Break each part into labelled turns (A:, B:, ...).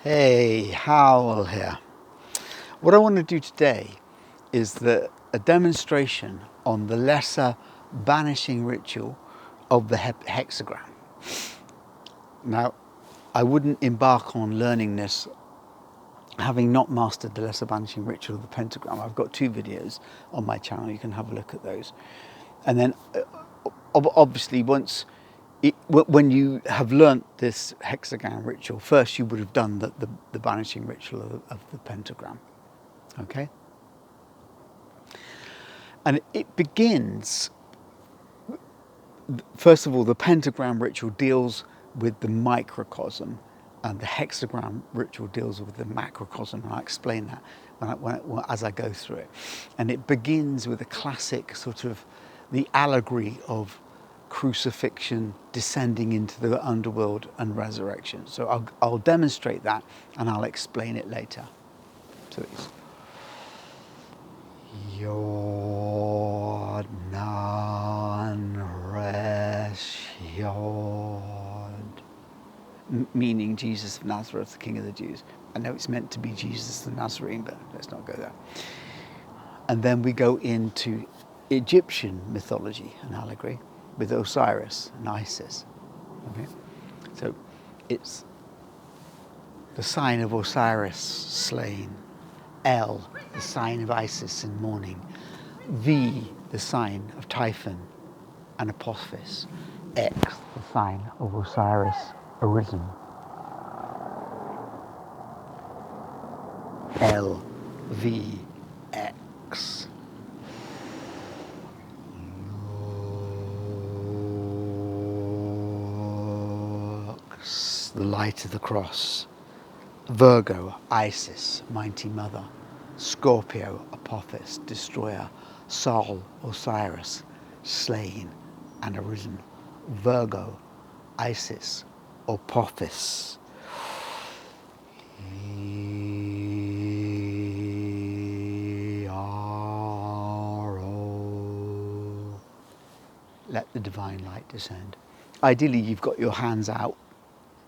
A: Hey, Howell here. What I want to do today is a demonstration on the lesser banishing ritual of the hexagram. Now, I wouldn't embark on learning this having not mastered the lesser banishing ritual of the pentagram. I've got 2 videos on my channel, you can have a look at those. And then obviously when you have learnt this hexagram ritual, first you would have done the banishing ritual of the pentagram. Okay? And it begins, first of all, the pentagram ritual deals with the microcosm, and the hexagram ritual deals with the macrocosm, and I'll explain that as I go through it. And it begins with a classic sort of the allegory of crucifixion, descending into the underworld and resurrection. So I'll demonstrate that and I'll explain it later. Please. Yod Nan Resh Yod, meaning Jesus of Nazareth, the King of the Jews. I know it's meant to be Jesus the Nazarene, but let's not go there. And then we go into Egyptian mythology and allegory with Osiris and Isis. Okay? So it's the sign of Osiris slain, El, the sign of Isis in mourning, V, the sign of Typhon and Apophis, X, the sign of Osiris arisen, L, V, X. The light of the cross, Virgo, Isis, mighty mother, Scorpio, Apophis, destroyer, Sol, Osiris, slain and arisen, Virgo, Isis, Apophis. Let the divine light descend. Ideally, you've got your hands out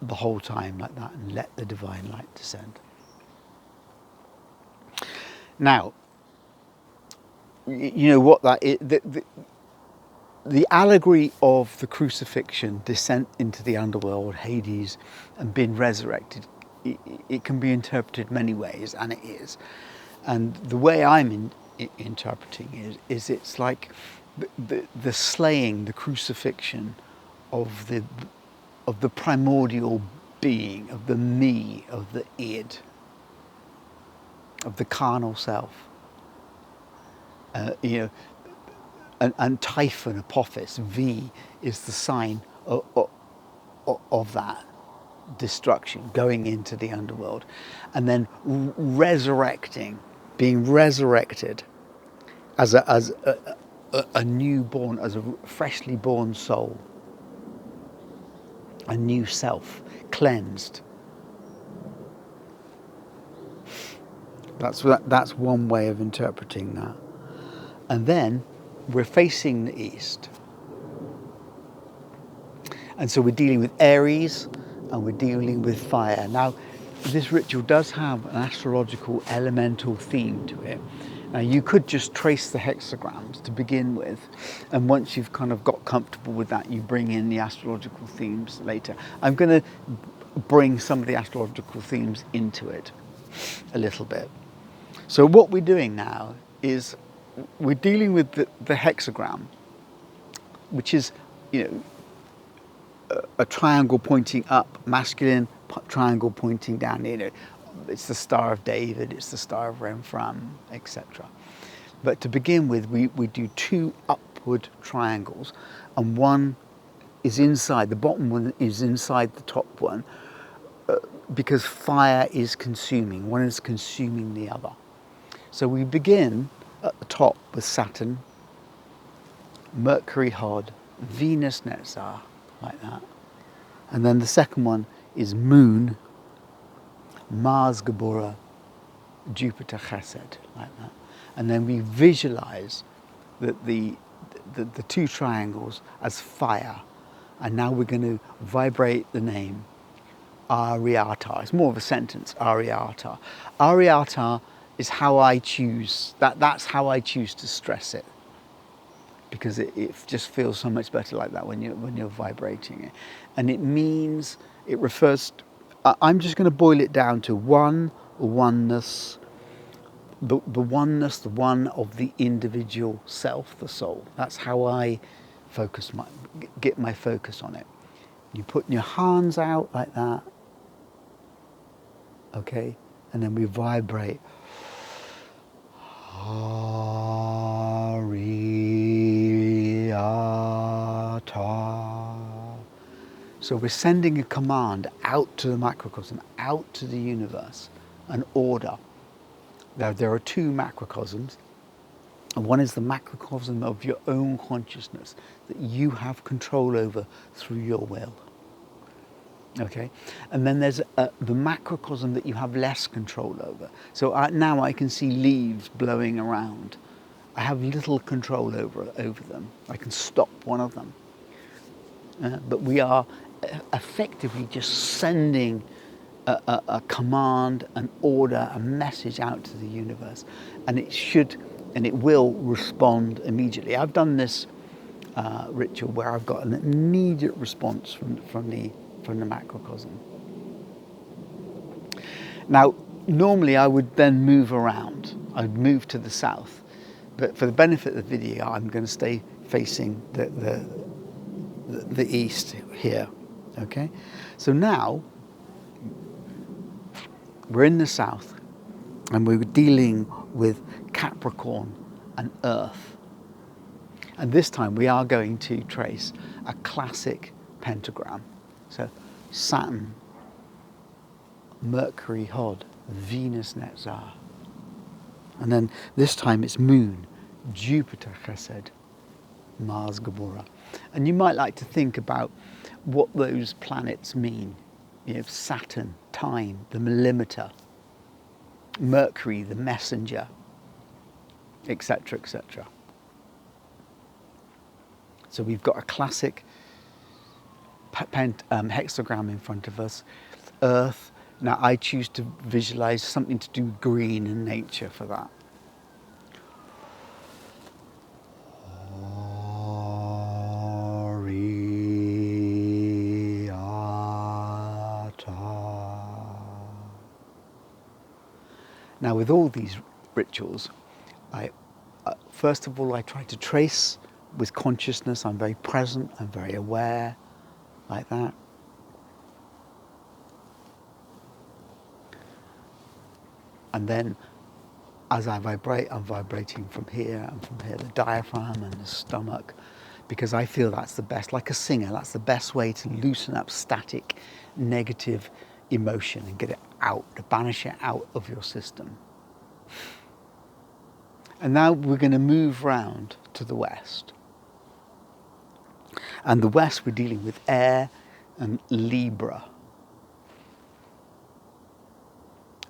A: the whole time like that, and let the divine light descend. Now, you know what that is, the allegory of the crucifixion, descent into the underworld, Hades, and being resurrected, it can be interpreted many ways, and it is. And the way I'm interpreting is it's like the slaying, the crucifixion of the primordial being, of the me, of the id, of the carnal self. And Typhon, Apophis, V, is the sign of that destruction, going into the underworld, and then resurrecting, being resurrected as a newborn, as a freshly born soul, a new self, cleansed. That's one way of interpreting that. And then we're facing the east. And so we're dealing with Aries and we're dealing with fire. Now, this ritual does have an astrological elemental theme to it. Now, you could just trace the hexagrams to begin with, and once you've kind of got comfortable with that, you bring in the astrological themes later. I'm going to bring some of the astrological themes into it a little bit. So what we're doing now is we're dealing with the hexagram, which is, a triangle pointing up, masculine, triangle pointing down, it's the Star of David, it's the Star of Renfram, etc. But to begin with, we do 2 upward triangles, and one is inside, the bottom one is inside the top one, because fire is consuming, one is consuming the other. So we begin at the top with Saturn, Mercury Hod, Venus Netzar, like that. And then the second one is Moon, Mars Gabora, Jupiter Chesed, like that. And then we visualize that the 2 triangles as fire. And now we're going to vibrate the name Ariata. It's more of a sentence, Ariata. Ariata is how I choose, that's how I choose to stress it. Because it just feels so much better like that when you're vibrating it. And it means, it refers, I'm just going to boil it down to oneness, the oneness, the one of the individual self, the soul. That's how I get my focus on it. You put your hands out like that, okay, and then we vibrate. Ariata. So we're sending a command out to the macrocosm, out to the universe, an order. Now there are two macrocosms. And one is the macrocosm of your own consciousness that you have control over through your will. Okay, and then there's the macrocosm that you have less control over. So now I can see leaves blowing around. I have little control over them. I can stop one of them. But we are effectively just sending a command, an order, a message out to the universe, and it should and it will respond immediately. I've done this ritual where I've got an immediate response from the macrocosm. Now, normally I would then move around. I'd move to the south, but for the benefit of the video, I'm going to stay facing the east here. Okay, so now we're in the south, and we're dealing with Capricorn and Earth. And this time we are going to trace a classic pentagram. So Saturn, Mercury Hod, Venus Netzar. And then this time it's Moon, Jupiter Chesed, Mars Gabora. And you might like to think about what those planets mean. You know, Saturn, time, the millimeter. Mercury, the messenger, etc., etc. So we've got a classic hexagram in front of us. Earth. Now I choose to visualize something to do with green and nature for that. Now with all these rituals, first of all I try to trace with consciousness. I'm very present, I'm very aware, like that. And then as I vibrate, I'm vibrating from here and from here, the diaphragm and the stomach, because I feel that's the best, like a singer, that's the best way to loosen up static, negative emotion and get it out, to banish it out of your system. And now we're going to move round to the west. And the west, we're dealing with air and Libra.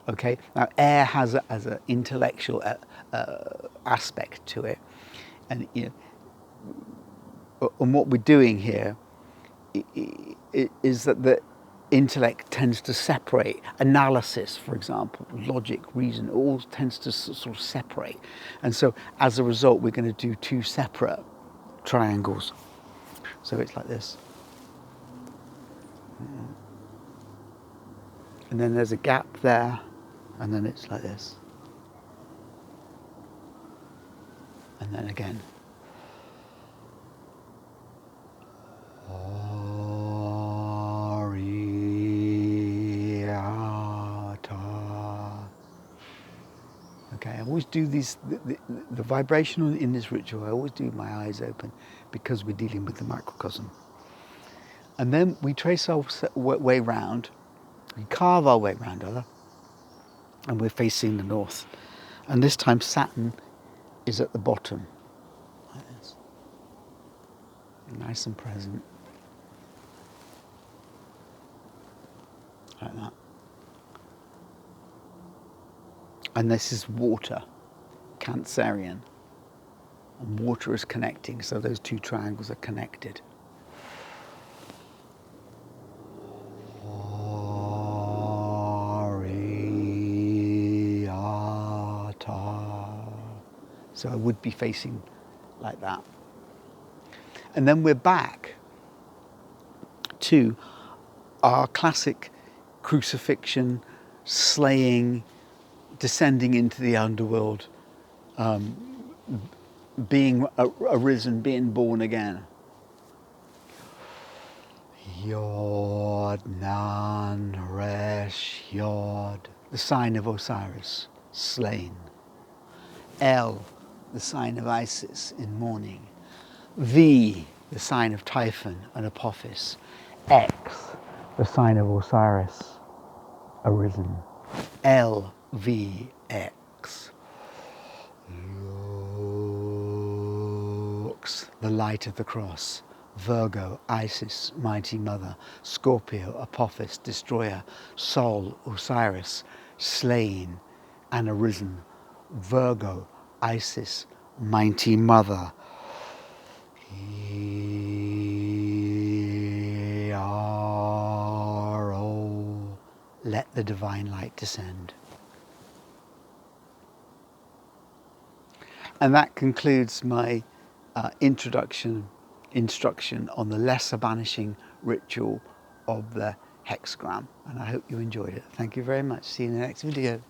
A: Okay, now air has an intellectual aspect to it, and you know, and what we're doing here is that the intellect tends to separate. Analysis, for example, logic, reason, all tends to sort of separate, and so as a result, we're going to do two separate triangles. So it's like this, and then there's a gap there. And then it's like this. And then again. Okay, I always do these, the vibration in this ritual, I always do my eyes open because we're dealing with the microcosm. And then we trace our way round, we carve our way round, and we're facing the north. And this time Saturn is at the bottom, like this. Nice and present. Like that. And this is water, Cancerian. And water is connecting, so those two triangles are connected. So I would be facing like that. And then we're back to our classic crucifixion, slaying, descending into the underworld, being arisen, being born again. Yod Nan Resh Yod, the sign of Osiris, slain. El, the sign of Isis in mourning. V, the sign of Typhon and Apophis. X, the sign of Osiris, arisen. LVX. Lux, the light of the cross. Virgo, Isis, mighty mother. Scorpio, Apophis, destroyer. Sol, Osiris, slain and arisen. Virgo, Isis, mighty mother. E-R-O, let the divine light descend. And that concludes my instruction on the lesser banishing ritual of the hexagram. And I hope you enjoyed it. Thank you very much. See you in the next video.